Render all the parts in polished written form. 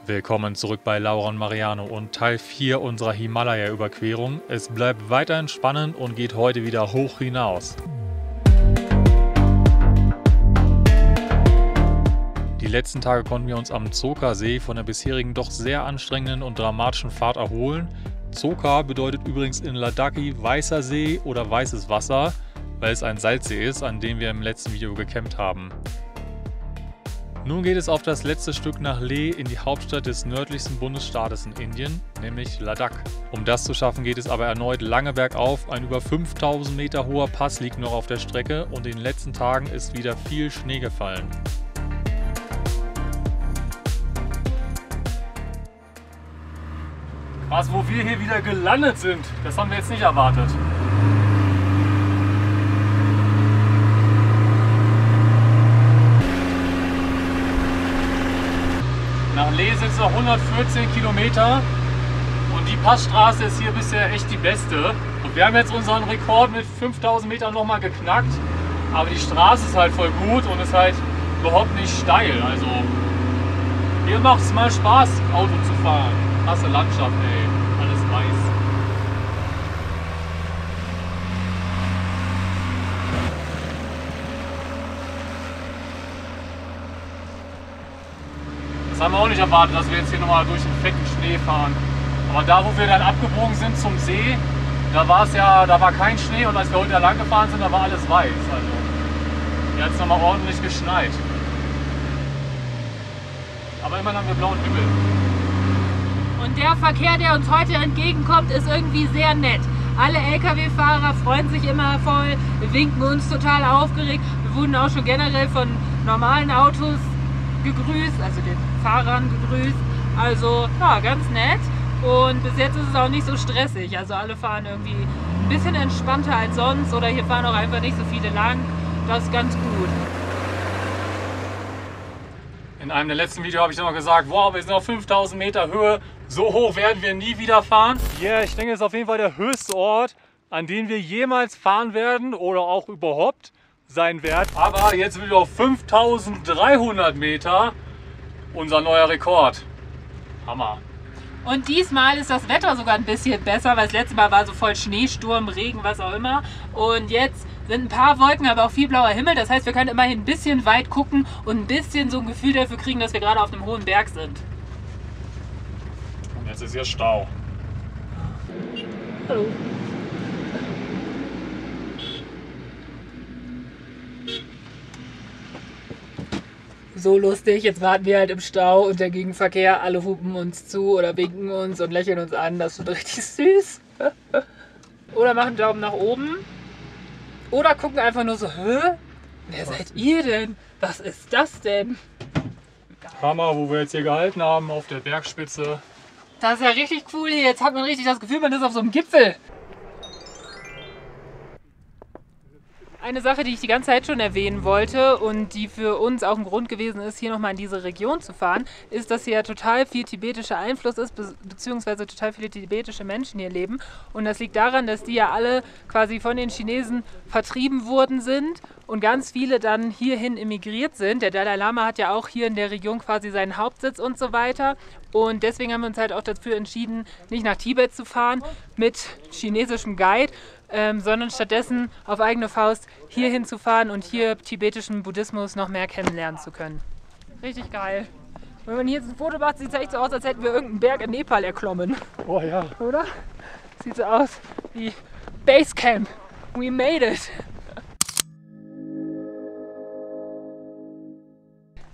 Willkommen zurück bei Laura und Mariano und Teil 4 unserer Himalaya-Überquerung. Es bleibt weiterhin spannend und geht heute wieder hoch hinaus. Die letzten Tage konnten wir uns am Tsoka-See von der bisherigen doch sehr anstrengenden und dramatischen Fahrt erholen. Tsoka bedeutet übrigens in Ladakhi weißer See oder weißes Wasser, weil es ein Salzsee ist, an dem wir im letzten Video gecampt haben. Nun geht es auf das letzte Stück nach Leh in die Hauptstadt des nördlichsten Bundesstaates in Indien, nämlich Ladakh. Um das zu schaffen, geht es aber erneut lange bergauf. Ein über 5000 Meter hoher Pass liegt noch auf der Strecke und in den letzten Tagen ist wieder viel Schnee gefallen. Krass, wo wir hier wieder gelandet sind, das haben wir jetzt nicht erwartet. Nach Leh sind es noch 114 Kilometer und die Passstraße ist hier bisher echt die beste. Und wir haben jetzt unseren Rekord mit 5000 Metern nochmal geknackt, aber die Straße ist halt voll gut und ist halt überhaupt nicht steil. Also hier macht es mal Spaß, Auto zu fahren. Krasse Landschaft, ey, alles weiß. Das haben wir auch nicht erwartet, dass wir jetzt hier nochmal durch den fetten Schnee fahren. Aber da, wo wir dann abgebogen sind zum See, da war kein Schnee und als wir heute da lang gefahren sind, da war alles weiß. Also hier hat es nochmal ordentlich geschneit. Aber immerhin haben wir blauen Himmel. Und der Verkehr, der uns heute entgegenkommt, ist irgendwie sehr nett. Alle LKW-Fahrer freuen sich immer voll, winken uns total aufgeregt. Wir wurden auch schon generell von normalen Autos gegrüßt, also den Fahrern gegrüßt. Also ja, ganz nett. Und bis jetzt ist es auch nicht so stressig. Also alle fahren irgendwie ein bisschen entspannter als sonst oder hier fahren auch einfach nicht so viele lang. Das ist ganz gut. In einem der letzten Videos habe ich noch gesagt, wow, wir sind auf 5000 Meter Höhe. So hoch werden wir nie wieder fahren. Ja, ich denke, es ist auf jeden Fall der höchste Ort, an den wir jemals fahren werden oder auch überhaupt sein werden. Aber jetzt sind wir auf 5300 Meter, unser neuer Rekord. Hammer. Und diesmal ist das Wetter sogar ein bisschen besser, weil das letzte Mal war so voll Schneesturm, Regen, was auch immer. Und jetzt sind ein paar Wolken, aber auch viel blauer Himmel. Das heißt, wir können immerhin ein bisschen weit gucken und ein bisschen so ein Gefühl dafür kriegen, dass wir gerade auf einem hohen Berg sind. Und jetzt ist hier Stau. Hallo. So lustig, jetzt warten wir halt im Stau und der Gegenverkehr, alle hupen uns zu oder winken uns und lächeln uns an, das ist richtig süß. Oder machen einen Daumen nach oben oder gucken einfach nur so, hä? Wer seid ihr denn? Was ist das denn? Hammer, wo wir jetzt hier gehalten haben, auf der Bergspitze. Das ist ja richtig cool hier, jetzt hat man richtig das Gefühl, man ist auf so einem Gipfel. Eine Sache, die ich die ganze Zeit schon erwähnen wollte und die für uns auch ein Grund gewesen ist, hier nochmal in diese Region zu fahren, ist, dass hier ja total viel tibetischer Einfluss ist, beziehungsweise total viele tibetische Menschen hier leben. Und das liegt daran, dass die ja alle quasi von den Chinesen vertrieben worden sind und ganz viele dann hierhin emigriert sind. Der Dalai Lama hat ja auch hier in der Region quasi seinen Hauptsitz und so weiter. Und deswegen haben wir uns halt auch dafür entschieden, nicht nach Tibet zu fahren mit chinesischem Guide, sondern stattdessen auf eigene Faust hier hinzufahren und hier tibetischen Buddhismus noch mehr kennenlernen zu können. Richtig geil. Wenn man hier jetzt ein Foto macht, sieht es echt so aus, als hätten wir irgendeinen Berg in Nepal erklommen. Oh ja. Oder? Sieht so aus wie Basecamp. We made it.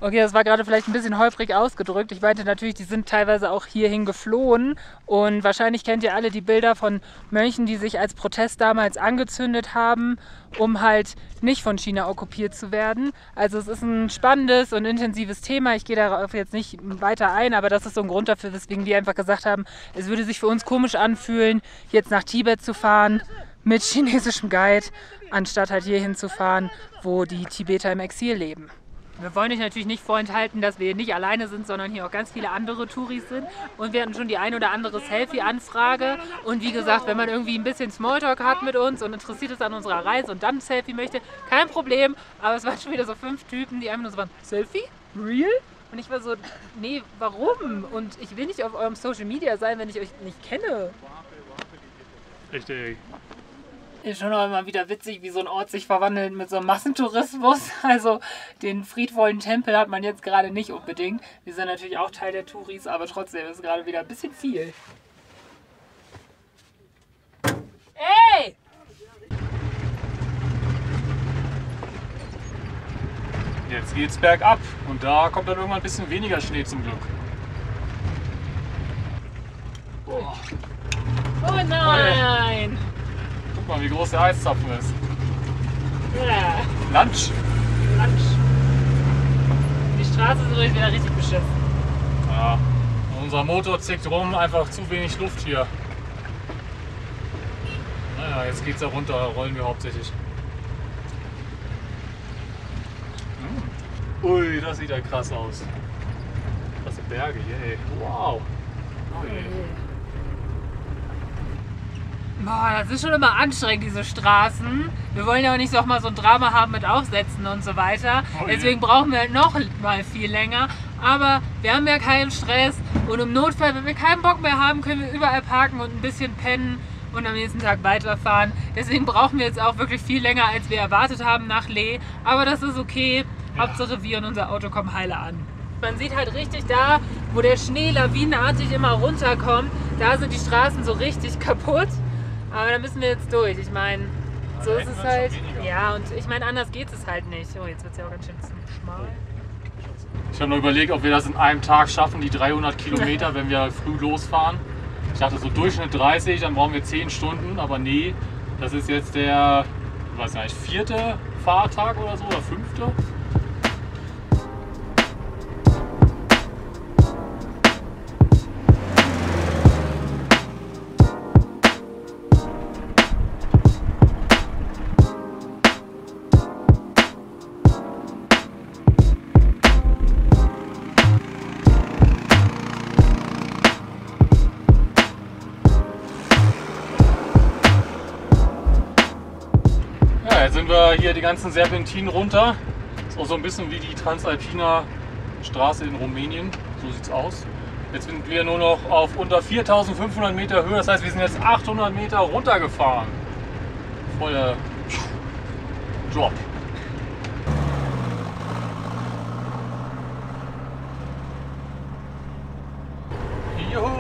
Okay, das war gerade vielleicht ein bisschen holprig ausgedrückt. Ich meinte natürlich, die sind teilweise auch hierhin geflohen. Und wahrscheinlich kennt ihr alle die Bilder von Mönchen, die sich als Protest damals angezündet haben, um halt nicht von China okkupiert zu werden. Also es ist ein spannendes und intensives Thema. Ich gehe darauf jetzt nicht weiter ein, aber das ist so ein Grund dafür, weswegen wir einfach gesagt haben, es würde sich für uns komisch anfühlen, jetzt nach Tibet zu fahren mit chinesischem Guide, anstatt halt hierhin zu fahren, wo die Tibeter im Exil leben. Wir wollen euch natürlich nicht vorenthalten, dass wir hier nicht alleine sind, sondern hier auch ganz viele andere Touris sind. Und wir hatten schon die ein oder andere Selfie-Anfrage. Und wie gesagt, wenn man irgendwie ein bisschen Smalltalk hat mit uns und interessiert ist an unserer Reise und dann ein Selfie möchte, kein Problem. Aber es waren schon wieder so 5 Typen, die einfach nur so waren, Selfie? Real? Und ich war so, nee, warum? Und ich will nicht auf eurem Social Media sein, wenn ich euch nicht kenne. Richtig. Ist schon auch immer wieder witzig, wie so ein Ort sich verwandelt mit so einem Massentourismus. Also den friedvollen Tempel hat man jetzt gerade nicht unbedingt. Wir sind natürlich auch Teil der Touris, aber trotzdem ist gerade wieder ein bisschen viel. Ey! Jetzt geht's bergab und da kommt dann irgendwann ein bisschen weniger Schnee zum Glück. Oh. Oh nein! Guck mal, wie groß der Eiszapfen ist. Ja. Lunch. Lunch. Die Straße ist übrigens wieder richtig beschissen. Ja, unser Motor zickt rum, einfach zu wenig Luft hier. Naja, jetzt geht's da runter, rollen wir hauptsächlich. Ui, das sieht ja krass aus. Krasse Berge hier, ey. Wow. Oh, je. Boah, das ist schon immer anstrengend, diese Straßen. Wir wollen ja auch nicht so auch mal so ein Drama haben mit Aufsätzen und so weiter. Oh je. Deswegen brauchen wir halt noch mal viel länger. Aber wir haben ja keinen Stress und im Notfall, wenn wir keinen Bock mehr haben, können wir überall parken und ein bisschen pennen und am nächsten Tag weiterfahren. Deswegen brauchen wir jetzt auch wirklich viel länger, als wir erwartet haben nach Leh. Aber das ist okay. Ja. Hauptsache wir und unser Auto kommen heile an. Man sieht halt richtig da, wo der Schnee lawinenartig immer runterkommt, da sind die Straßen so richtig kaputt. Aber da müssen wir jetzt durch. Ich meine, so da ist es hinten halt. wird's schon weniger. Ja, und ich meine, anders geht es halt nicht. Oh, jetzt wird es ja auch ganz schön schmal. Ich habe nur überlegt, ob wir das in einem Tag schaffen, die 300 Kilometer, wenn wir früh losfahren. Ich dachte so Durchschnitt 30, dann brauchen wir 10 Stunden, aber nee, das ist jetzt der, ich weiß nicht, 4. Fahrtag oder so, oder 5. Ja, jetzt sind wir hier die ganzen Serpentinen runter. Ist auch so ein bisschen wie die Transalpina Straße in Rumänien. So sieht's aus. Jetzt sind wir nur noch auf unter 4500 Meter Höhe. Das heißt, wir sind jetzt 800 Meter runtergefahren. Voll der Job. Juhu!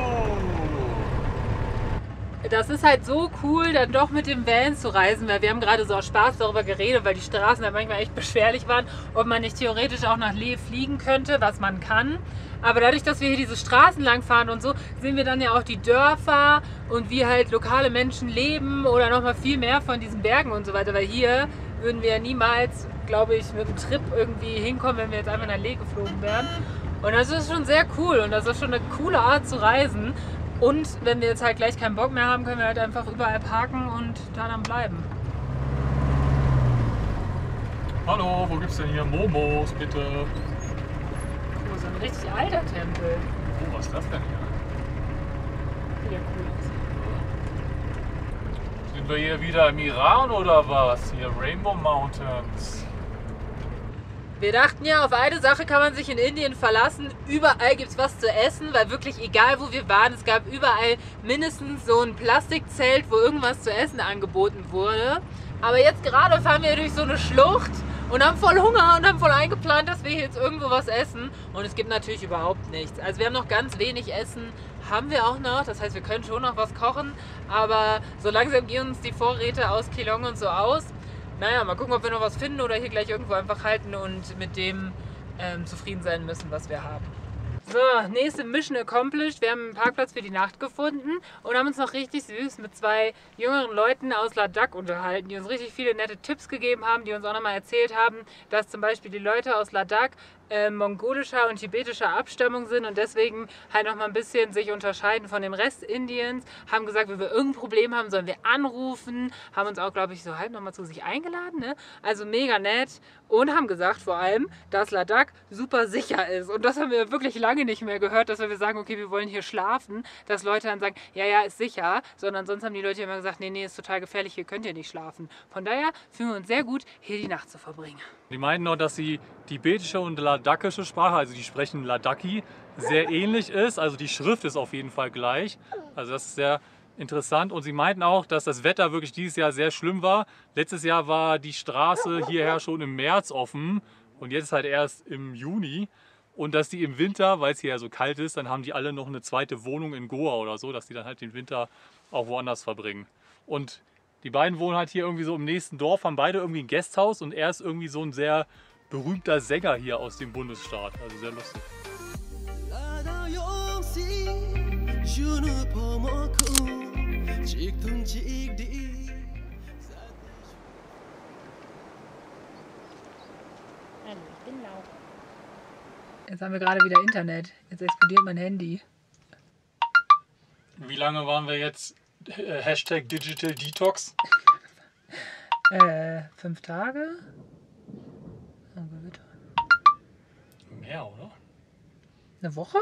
Das ist halt so cool, dann doch mit dem Van zu reisen, weil wir haben gerade so aus Spaß darüber geredet, weil die Straßen da manchmal echt beschwerlich waren, ob man nicht theoretisch auch nach Leh fliegen könnte, was man kann. Aber dadurch, dass wir hier diese Straßen lang fahren und so, sehen wir dann ja auch die Dörfer und wie halt lokale Menschen leben oder noch mal viel mehr von diesen Bergen und so weiter. Weil hier würden wir ja niemals, glaube ich, mit einem Trip irgendwie hinkommen, wenn wir jetzt einfach nach Leh geflogen wären. Und das ist schon sehr cool und das ist schon eine coole Art zu reisen. Und wenn wir jetzt halt gleich keinen Bock mehr haben, können wir halt einfach überall parken und da dann bleiben. Hallo, wo gibt's denn hier Momos, bitte? Oh, so ein richtig alter Tempel. Oh, was ist das denn hier? Sieht ja cool aus. Sind wir hier wieder im Iran oder was? Hier Rainbow Mountains. Wir dachten ja, auf eine Sache kann man sich in Indien verlassen. Überall gibt es was zu essen, weil wirklich egal wo wir waren, es gab überall mindestens so ein Plastikzelt, wo irgendwas zu essen angeboten wurde. Aber jetzt gerade fahren wir durch so eine Schlucht und haben voll Hunger und haben voll eingeplant, dass wir jetzt irgendwo was essen. Und es gibt natürlich überhaupt nichts. Also wir haben noch ganz wenig Essen, haben wir auch noch. Das heißt, wir können schon noch was kochen, aber so langsam gehen uns die Vorräte aus Keelong und so aus. Naja, mal gucken, ob wir noch was finden oder hier gleich irgendwo einfach halten und mit dem zufrieden sein müssen, was wir haben. So, nächste Mission accomplished. Wir haben einen Parkplatz für die Nacht gefunden und haben uns noch richtig süß mit 2 jüngeren Leuten aus Ladakh unterhalten, die uns richtig viele nette Tipps gegeben haben, die uns auch nochmal erzählt haben, dass zum Beispiel die Leute aus Ladakh mongolischer und tibetischer Abstammung sind und deswegen halt noch mal ein bisschen sich unterscheiden von dem Rest Indiens. Haben gesagt, wenn wir irgendein Problem haben, sollen wir anrufen. Haben uns auch, glaube ich, so halb noch mal zu sich eingeladen. Ne? Also mega nett. Und haben gesagt vor allem, dass Ladakh super sicher ist. Und das haben wir wirklich lange nicht mehr gehört, dass wir sagen, okay, wir wollen hier schlafen. Dass Leute dann sagen, ja, ja, ist sicher. Sondern sonst haben die Leute immer gesagt, nee, nee, ist total gefährlich, hier könnt ihr nicht schlafen. Von daher fühlen wir uns sehr gut, hier die Nacht zu verbringen. Die meinten noch, dass die tibetische und ladakische Sprache, also die sprechen Ladakhi, sehr ähnlich ist. Also die Schrift ist auf jeden Fall gleich. Also das ist sehr interessant. Und sie meinten auch, dass das Wetter wirklich dieses Jahr sehr schlimm war. Letztes Jahr war die Straße hierher schon im März offen und jetzt halt erst im Juni. Und dass die im Winter, weil es hier ja so kalt ist, dann haben die alle noch eine zweite Wohnung in Goa oder so, dass die dann halt den Winter auch woanders verbringen. Und die beiden wohnen halt hier irgendwie so im nächsten Dorf, haben beide irgendwie ein Gasthaus und er ist irgendwie so ein sehr berühmter Sänger hier aus dem Bundesstaat. Also sehr lustig. Jetzt haben wir gerade wieder Internet. Jetzt explodiert mein Handy. Wie lange waren wir jetzt Hashtag Digital Detox? 5 Tage? Mehr, oder? Eine Woche?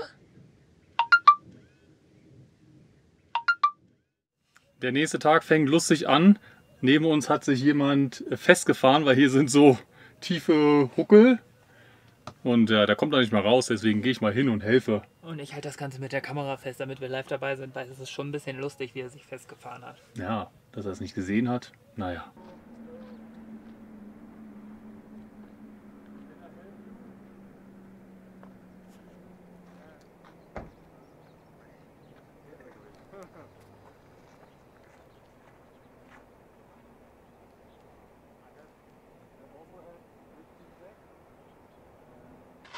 Der nächste Tag fängt lustig an. Neben uns hat sich jemand festgefahren, weil hier sind so tiefe Huckel. Und ja, der kommt da nicht mehr raus, deswegen gehe ich mal hin und helfe. Und ich halte das Ganze mit der Kamera fest, damit wir live dabei sind, weil es ist schon ein bisschen lustig, wie er sich festgefahren hat. Ja, dass er es nicht gesehen hat, naja.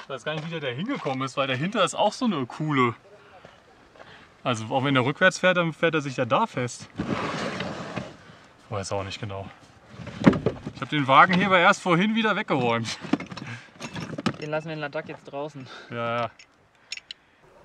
Ich weiß gar nicht, wie der da hingekommen ist, weil dahinter ist auch so eine Kuhle. Also auch wenn er rückwärts fährt, dann fährt er sich ja da fest. Ich weiß auch nicht genau. Ich habe den Wagen hier aber erst vorhin wieder weggeräumt. Den lassen wir in Ladakh jetzt draußen. Ja.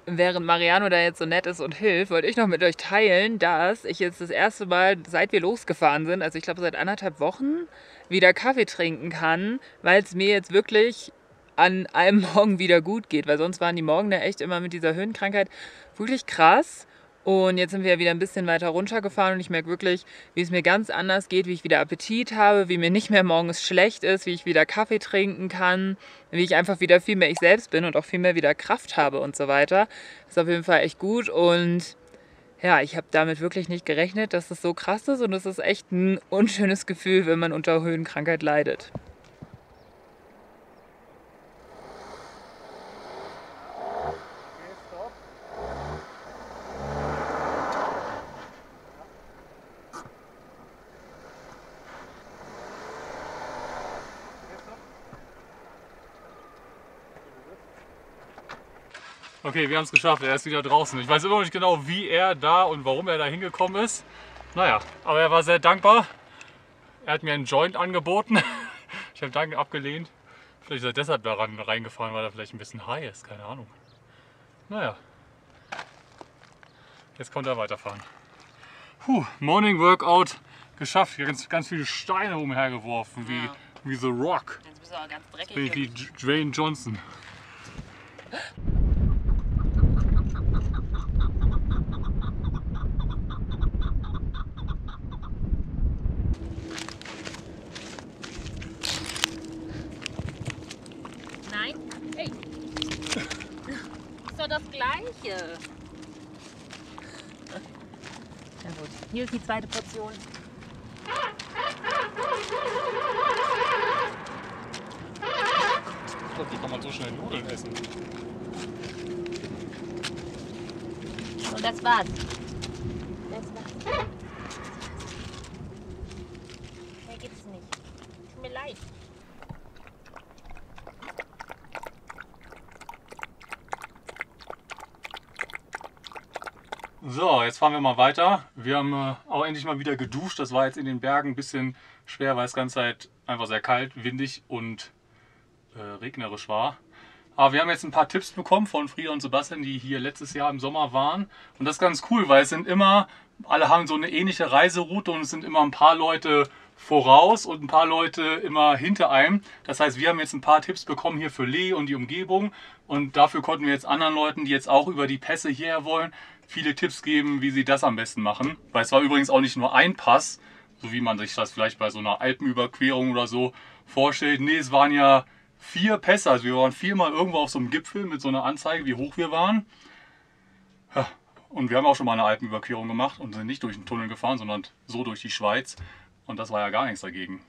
Während Mariano da jetzt so nett ist und hilft, wollte ich noch mit euch teilen, dass ich jetzt das erste Mal, seit wir losgefahren sind, also ich glaube seit 1,5 Wochen, wieder Kaffee trinken kann, weil es mir jetzt wirklich an einem Morgen wieder gut geht, weil sonst waren die Morgen da echt immer mit dieser Höhenkrankheit wirklich krass. Und jetzt sind wir ja wieder ein bisschen weiter runtergefahren und ich merke wirklich, wie es mir ganz anders geht, wie ich wieder Appetit habe, wie mir nicht mehr morgens schlecht ist, wie ich wieder Kaffee trinken kann, wie ich einfach wieder viel mehr ich selbst bin und auch viel mehr wieder Kraft habe und so weiter. Das ist auf jeden Fall echt gut und ja, ich habe damit wirklich nicht gerechnet, dass es so krass ist und es ist echt ein unschönes Gefühl, wenn man unter Höhenkrankheit leidet. Okay, wir haben es geschafft, er ist wieder draußen. Ich weiß immer noch nicht genau, wie er da und warum er da hingekommen ist. Naja, aber er war sehr dankbar. Er hat mir einen Joint angeboten. Ich habe Dank abgelehnt. Vielleicht ist er deshalb da reingefahren, weil er vielleicht ein bisschen high ist, keine Ahnung. Naja, jetzt konnte er weiterfahren. Morning Workout geschafft. Hier ganz viele Steine umhergeworfen, wie The Rock. Jetzt bist du aber ganz dreckig. Bin ich wie Dwayne Johnson. Nein? Hey! Ist doch das Gleiche. Na gut, hier ist die zweite Portion. Ich glaube, wie kann man so schnell Nudeln essen? Und das war's. Das war's. Mehr gibt's nicht. Tut mir leid. So, jetzt fahren wir mal weiter. Wir haben auch endlich mal wieder geduscht. Das war jetzt in den Bergen ein bisschen schwer, weil es die ganze Zeit einfach sehr kalt, windig und regnerisch war. Aber wir haben jetzt ein paar Tipps bekommen von Frieda und Sebastian, die hier letztes Jahr im Sommer waren. Und das ist ganz cool, weil es sind immer, alle haben so eine ähnliche Reiseroute und es sind immer ein paar Leute voraus und ein paar Leute immer hinter einem. Das heißt, wir haben jetzt ein paar Tipps bekommen hier für Leh und die Umgebung. Und dafür konnten wir jetzt anderen Leuten, die jetzt auch über die Pässe hierher wollen, viele Tipps geben, wie sie das am besten machen. Weil es war übrigens auch nicht nur ein Pass, so wie man sich das vielleicht bei so einer Alpenüberquerung oder so vorstellt. Nee, es waren ja 4 Pässe. Also wir waren 4-mal irgendwo auf so einem Gipfel mit so einer Anzeige, wie hoch wir waren. Ja, und wir haben auch schon mal eine Alpenüberquerung gemacht und sind nicht durch den Tunnel gefahren, sondern so durch die Schweiz. Und das war ja gar nichts dagegen.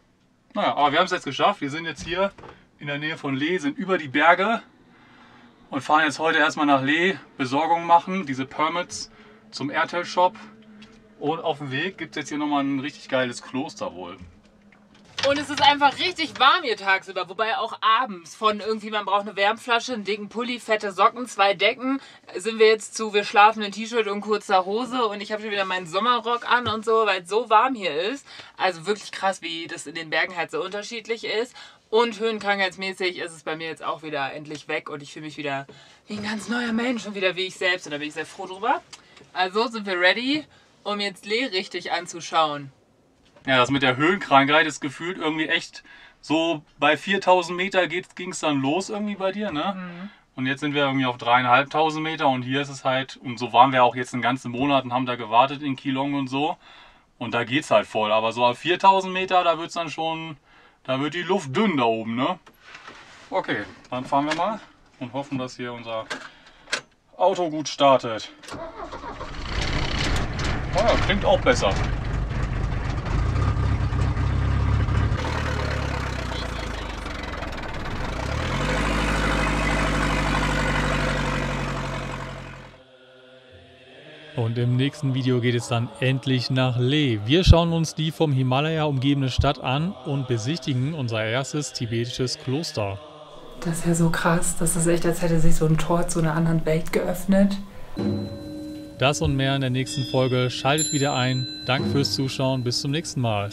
Naja, aber wir haben es jetzt geschafft. Wir sind jetzt hier in der Nähe von Leh, sind über die Berge und fahren jetzt heute erstmal nach Leh, Besorgung machen, diese Permits zum Airtel-Shop. Und auf dem Weg gibt es jetzt hier nochmal ein richtig geiles Kloster wohl. Und es ist einfach richtig warm hier tagsüber, wobei auch abends von irgendwie, man braucht eine Wärmflasche, einen dicken Pulli, fette Socken, 2 Decken, sind wir jetzt zu, wir schlafen in T-Shirt und kurzer Hose und ich habe schon wieder meinen Sommerrock an und so, weil es so warm hier ist. Also wirklich krass, wie das in den Bergen halt so unterschiedlich ist. Und höhenkrankheitsmäßig ist es bei mir jetzt auch wieder endlich weg und ich fühle mich wieder wie ein ganz neuer Mensch und wieder wie ich selbst und da bin ich sehr froh drüber. Also sind wir ready, um jetzt Leh richtig anzuschauen. Ja, das mit der Höhenkrankheit ist gefühlt irgendwie echt so bei 4000 Meter ging es dann los irgendwie bei dir, ne? Mhm. Und jetzt sind wir irgendwie auf 3500 Meter und hier ist es halt, und so waren wir auch jetzt einen ganzen Monat und haben da gewartet in Keelong und so. Und da geht's halt voll, aber so auf 4000 Meter, da wird's dann schon, da wird die Luft dünn da oben, ne? Okay, dann fahren wir mal und hoffen, dass hier unser Auto gut startet. Oh ja, klingt auch besser. Und im nächsten Video geht es dann endlich nach Leh. Wir schauen uns die vom Himalaya umgebene Stadt an und besichtigen unser erstes tibetisches Kloster. Das ist ja so krass, das ist echt, als hätte sich so ein Tor zu einer anderen Welt geöffnet. Das und mehr in der nächsten Folge. Schaltet wieder ein. Danke fürs Zuschauen. Bis zum nächsten Mal.